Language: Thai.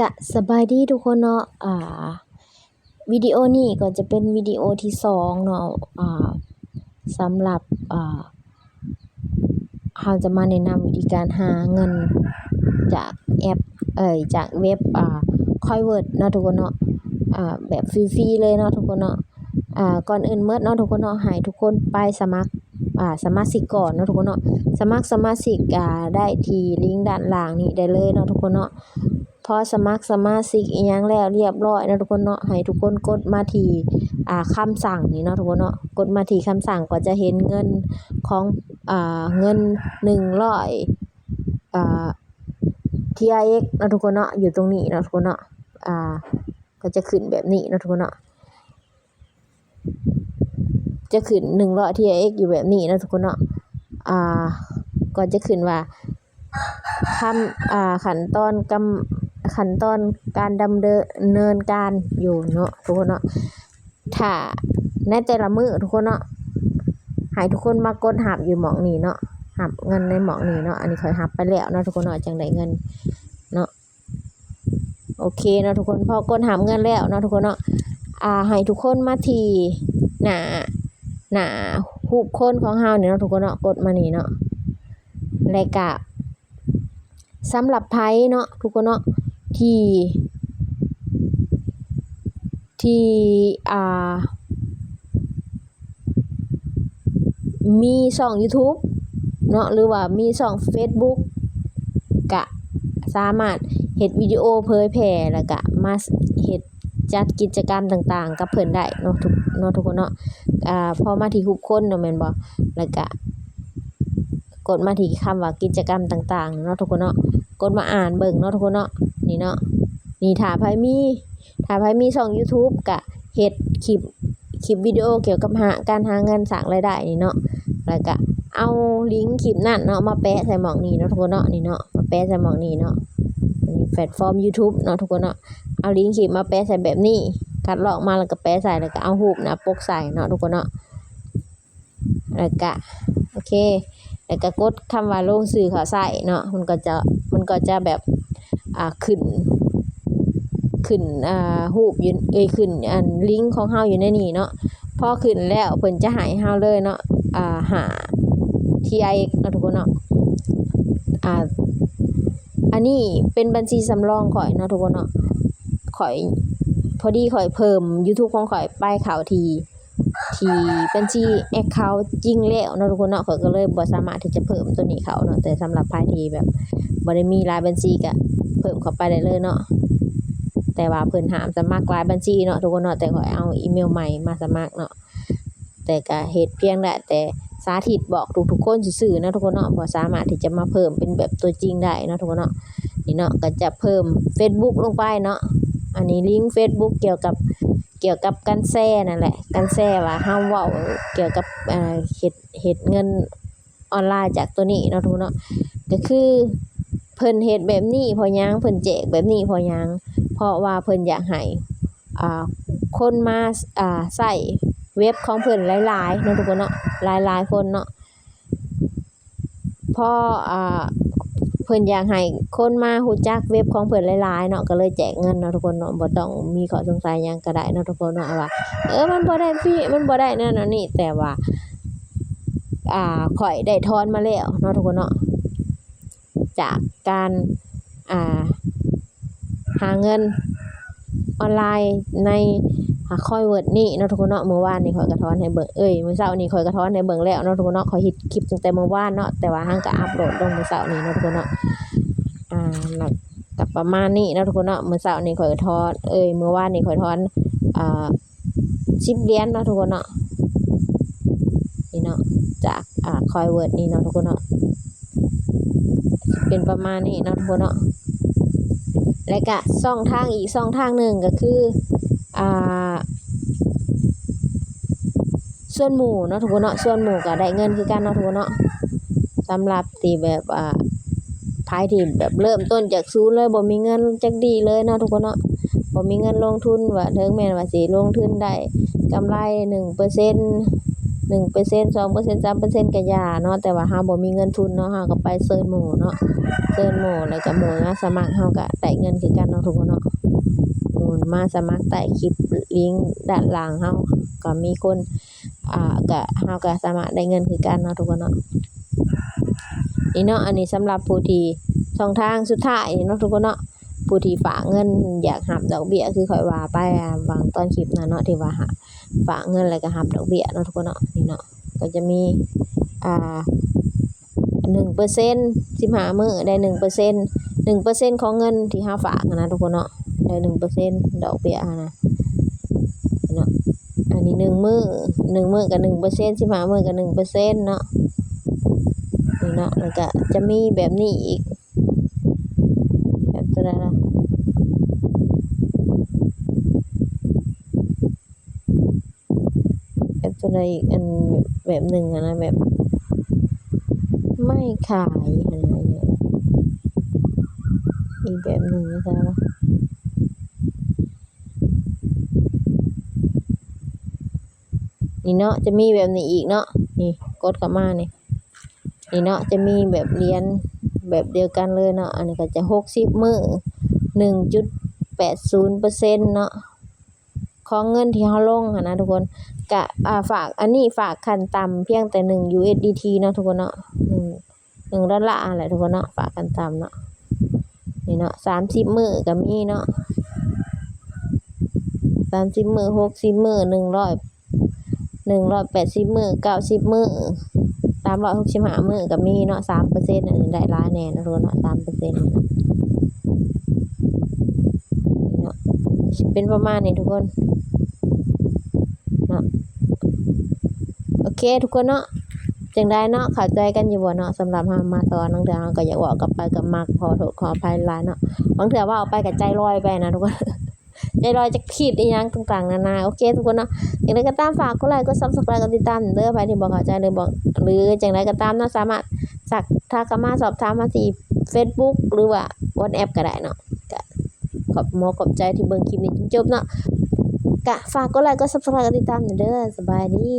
กะสบายดีทุกคนเนาะวิดีโอนี้ก็จะเป็นวิดีโอที่2เนาะสำหรับเราจะมาแนะนำวิธีการหาเงินจากแอปจากเว็บFiverr เนาะทุกคนเนาะแบบฟรีๆเลยเนาะทุกคนเนาะก่อนอื่นเนาะทุกคนเนาะให้ทุกคนไปสมัครสมาชิกก่อนเนาะทุกคนเนาะสมัครสมาชิกได้ที่ลิงก์ด้านล่างนี้ได้เลยเนาะทุกคนเนาะพอสมัครสมาชิกอีหยังแล้วเรียบร้อยเนาะทุกคนเนาะให้ทุกคนกดมาที่คำสั่งนี่เนาะทุกคนเนาะกดมาที่คำสั่งก็จะเห็นเงินของเงิน100TRX เนาะทุกคนเนาะอยู่ตรงนี้เนาะทุกคนเนาะก็จะขึ้นแบบนี้เนาะทุกคนเนาะจะขึ้น100 TRX อยู่แบบนี้นะทุกคนเนาะก็จะขึ้นว่าขั้นตอนการดำเนินการอยู่เนาะทุกคนเนาะถ้าในแต่ละมื้อทุกคนเนาะให้ทุกคนมากดหับอยู่หม่องนี้เนาะหับเงินในหม่องนี้เนาะอันนี้ค่อยหับไปแล้วเนาะทุกคนเนาะจังได้เงินเนาะโอเคเนาะทุกคนพอกดหับเงินแล้วเนาะทุกคนเนาะให้ทุกคนมาที่หน้ารูปคนของเฮาเนี่ยเนาะทุกคนเนาะกดมานี่เนาะแล้วก็สำหรับไผเนาะทุกคนเนาะที่มีช่อง YouTube เนาะหรือว่ามีช่อง Facebook ก็สามารถเฮ็ดวิดีโอเผยแพร่แล้วก็มาเฮ็ดจัดกิจกรรมต่างๆกับเพิ่นได้เนาะทุกคนเนาะพอมาที่รูปคนเนาะแม่นบ่แล้วก็กดมาที่คำว่ากิจกรรมต่างๆเนาะทุกคนเนาะกดมาอ่านเบิ่งเนาะทุกคนเนาะนี่เนาะนี่ถ้าไผมีช่อง YouTube ก็เฮ็ดคลิปวิดีโอเกี่ยวกับการหาเงินสร้างรายได้นี่เนาะแล้วก็เอาลิงก์คลิปนั้นเนาะมาแปะใส่หม่องนี้เนาะทุกคนเนาะนี่เนาะมาแปะใส่หม่องนี้เนาะนี่แพลตฟอร์ม YouTube เนาะทุกคนเนาะเอาลิงก์คลิปมาแปะใส่แบบนี้คัดลอกมาแล้วก็แปะใส่แล้วก็เอารูปหน้าปกใส่เนาะทุกคนเนาะแล้วก็โอเคแล้วก็กดคำว่าลงชื่อเขาใส่เนาะมันก็จะแบบขึ้นรูปอยู่ขึ้นลิงก์ของเฮาอยู่ในนี้เนาะพอขึ้นแล้วเพิ่นจะให้เฮาเลยเนาะหา TRX เนาะทุกคนเนาะอันนี้เป็นบัญชีสำรองข่อยเนาะทุกคนเนาะข่อยพอดีข่อยเพิ่ม YouTube ของข่อยไปเข้าที่บัญชี account จริงแล้วเนาะทุกคนเนาะข่อยก็เลยบ่สามารถที่จะเพิ่มตัวนี้เข้าเนาะแต่สำหรับไผที่แบบบ่ได้มีหลายบัญชีก็เพิ่มเข้าไปได้เลยเนาะแต่ว่าเพิ่นห้ามสมัครหลายบัญชีเนาะทุกคนเนาะแต่ข่อยเอาอีเมลใหม่มาสมัครเนาะแต่ก็เฮ็ดเพียงได้แต่สาธิตบอกทุกคนซื่อๆเนาะทุกคนเนาะบ่สามารถที่จะมาเพิ่มเป็นแบบตัวจริงได้เนาะทุกคนเนาะนี่เนาะก็จะเพิ่ม Facebook ลงไปเนาะอันนี้ลิงก์ Facebook เกี่ยวกับการแชร์นั่นแหละการแชร์ว่าเฮาเว้าเกี่ยวกับเฮ็ดเงินออนไลน์จากตัวนี้เนาะทุกคนเนาะก็คือเพิ่นเฮ็ดแบบนี้เพราะหยังเพิ่นแจกแบบนี้เพราะหยังเพราะว่าเพิ่นอยากให้คนมาใช้เว็บของเพิ่นหลายๆเนาะทุกคนเนาะหลายๆคนเนาะพอเพิ่นอยากให้คนมารู้จักเว็บของเพิ่นหลายๆเนาะก็เลยแจกเงินเนาะทุกคนเนาะบ่ต้องมีข้อสงสัยหยังก็ได้เนาะทุกคนเนาะว่ามันบ่ได้ฟรีมันบ่ได้นั่นนี่แต่ว่าข่อยได้ทอนมาแล้วเนาะทุกคนเนาะจากการหาเงินออนไลน์ในFiverr นี่เนาะทุกคนเนาะเมื่อวานนี่ข่อยก็ถอนให้เบิ่งมื้อเช้านี่ข่อยก็ถอนให้เบิ่งแล้วเนาะทุกคนเนาะข่อยเฮ็ดคลิปตั้งแต่เมื่อวานเนาะแต่ว่าเราก็อัปโหลดลงมื้อเช้านี่เนาะทุกคนเนาะแล้วก็ประมาณนี้เนาะทุกคนเนาะมื้อเช้านี่ข่อยก็ถอนเมื่อวานนี่ข่อยถอน10เหรียญเนาะทุกคนเนาะนี่เนาะจากFiverr นี่เนาะทุกคนเนาะเป็นประมาณนี้เนาะทุกคนเนาะแล้วก็ช่องทางอีกช่องทางหนึ่งก็คือส่วนหมู่เนาะทุกคนเนาะส่วนหมู่ก็ได้เงินคือกันเนาะทุกคนเนาะสำหรับที่แบบไผที่แบบเริ่มต้นจากศูนย์เลยบ่มีเงินจักดีเลยเนาะทุกคนเนาะบ่มีเงินลงทุนว่าถึงแม้ว่าสิลงทุนได้กำไร 1% 1% 2% 3%ก็อย่าเนาะแต่ว่าเฮาบ่มีเงินทุนเนาะเฮาก็ไปเซิร์ชหมู่เนาะเซิร์ชหมู่แล้วก็หมู่มาสมัครเฮาก็ได้เงินคือกันเนาะทุกคนเนาะหมู่มาสมัครใต้คลิปลิงก์ด้านล่างเฮาก็มีคนก็เฮาก็สามารถได้เงินคือกันเนาะทุกคนเนาะนี่เนาะอันนี้สำหรับผู้ที่ช่องทางสุดท้ายเนาะทุกคนเนาะผู้ที่ฝากเงินอยากหับดอกเบี้ยคือข่อยว่าไปวางตอนคลิปนั้นเนาะที่ว่าฝากเงินแล้วก็หับดอกเบี้ยเนาะทุกคนเนาะนี่เนาะก็จะมี1% 15มื้อได้ 1% 1% ของเงินที่เฮาฝากนะทุกคนเนาะได้ 1% ดอกเบี้ยนะเนาะอันนี้1มื้อก็ 1% 15มื้อก็ 1% เนาะนี่เนาะแล้วก็จะมีแบบนี้อีกแบบตัวใดล่ะแบบตัวใดอีกอันแบบหนึ่งนะแบบไม่ขายอะไรอย่างอีกแบบหนึ่งนะคะนี่เนาะจะมีแบบนี้อีกเนาะนี่กดเข้ามานี่เนาะจะมีแบบเรียนแบบเดียวกันเลยเนาะอันนี้ก็จะ60มื้อ 1.80% เนาะของเงินที่เฮาลงนะทุกคนก็ฝากอันนี้ฝากขั้นต่ำเพียงแต่1 USDT เนาะทุกคนเนาะ1ดอลลาร์แหละทุกคนเนาะฝากขั้นต่ำเนาะนี่เนาะ30มื้อก็มีเนาะ30มื้อ60มื้อ180มื้อ90มื้อ365มื้อก็มีเนาะ 3% อันนี้ได้หลายแน่นะทุกคนเนาะ 3% นี่เนาะเป็นประมาณนี้ทุกคนเนาะโอเคทุกคนเนาะจังได้เนาะเข้าใจกันอยู่บ่เนาะสำหรับเฮามาสอนบางเทื่อเฮาก็อยากเว้ากลับไปกับมักขอโทษขออภัยหลายเนาะบางเทื่อเว้าไปก็ใจลอยไปนะทุกคน ใจลอยจะคิดอีหยังต่างๆนานาโอเคทุกคนเนาะอย่างไรก็ตามฝากกดไลค์กด Subscribe กดติดตามเด้อใครที่บ่เข้าใจหรือจังไดก็ตามเนาะสามารถทักเข้ามาสอบถามมาที่ Facebook หรือว่า WhatsApp ก็ได้เนาะก็ขอบใจที่เบิ่งคลิปนี้จนจบเนาะก็ฝากกดไลค์กด Subscribe กดติดตามเด้อสบายดี